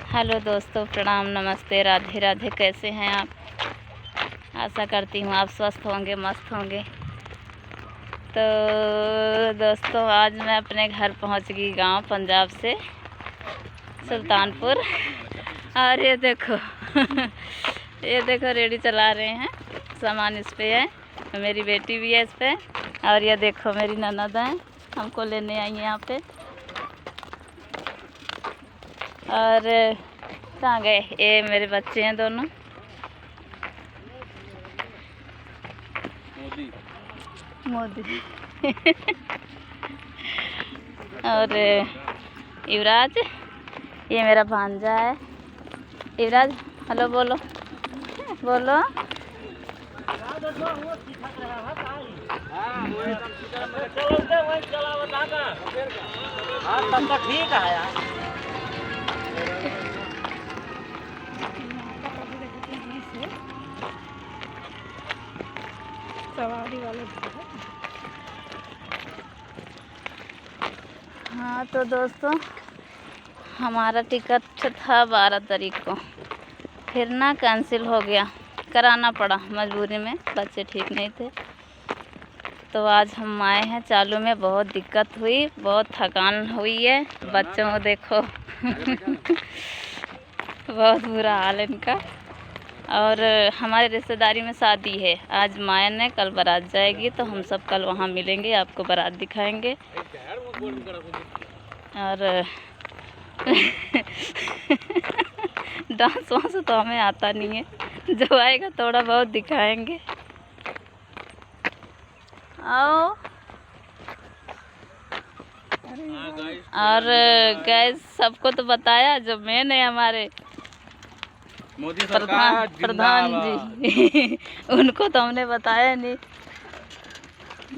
Hello दोस्तों, प्रणाम, नमस्ते, राधे राधे। कैसे हैं आप? आशा करती हूँ आप स्वस्थ होंगे, मस्त होंगे। तो दोस्तों, आज मैं अपने घर पहुँच गई, गांव पंजाब से, सुल्तानपुर। और ये देखो ये देखो रेडी चला रहे हैं, सामान इस पे है, मेरी बेटी भी है इस पे। और ये देखो मेरी ननद है, हमको लेने आई है यहाँ पे। और कहाँ गए? ये मेरे बच्चे हैं दोनों। मोदी और युवराज, ये मेरा भांजा है। युवराज हेलो बोलो, बोलो। ठीक है यार, सवारी वाले। हाँ तो दोस्तों, हमारा टिकट था 12 तारीख को, फिर ना कैंसिल हो गया, कराना पड़ा मजबूरी में, बच्चे ठीक नहीं थे। तो आज हम आए हैं। चालू में बहुत दिक्कत हुई, बहुत थकान हुई है। बच्चों को देखो बहुत बुरा हाल है इनका। और हमारे रिश्तेदारी में शादी है, आज मायन ने, कल बारात जाएगी, तो हम सब कल वहाँ मिलेंगे, आपको बारात दिखाएंगे। और डांस वांस तो हमें आता नहीं है, जो आएगा थोड़ा बहुत दिखाएंगे। आओ। और गैस सबको तो बताया, जो मेन है हमारे मोदी सरकार प्रधान जी उनको तो हमने बताया नहीं।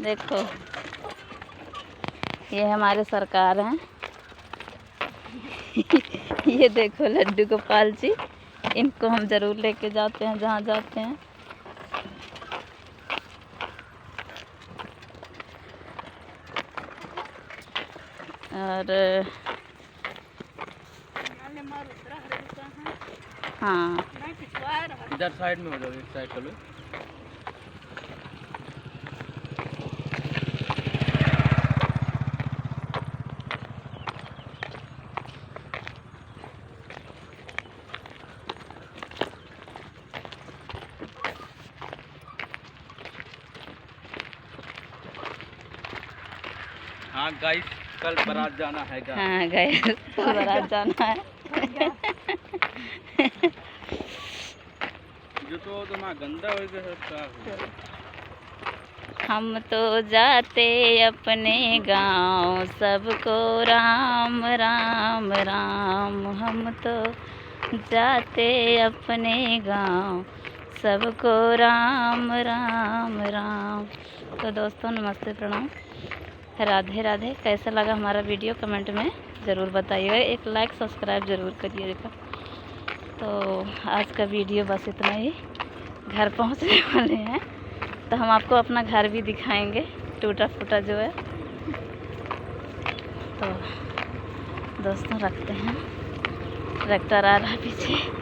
देखो ये हमारे सरकार हैं ये देखो लड्डू गोपाल जी, इनको हम ज़रूर लेके जाते हैं जहाँ जाते हैं। और हाँ, इधर साइड में हो जाओ, इस साइड चलो। हाँ गाइस, कल बारात जाना है। हाँ गए, कल बारात जाना है। जो तो माँ गंदा हो गया। हम तो जाते अपने गांव, सबको राम राम राम। हम तो जाते अपने गांव, सबको राम राम राम। तो दोस्तों, नमस्ते, प्रणाम, राधे राधे। कैसा लगा हमारा वीडियो कमेंट में ज़रूर बताइएगा, एक लाइक सब्सक्राइब ज़रूर करिएगा। तो आज का वीडियो बस इतना ही। घर पहुंचने वाले हैं, तो हम आपको अपना घर भी दिखाएंगे, टूटा फूटा जो है। तो दोस्तों रखते हैं, ट्रैक्टर आ रहा है पीछे।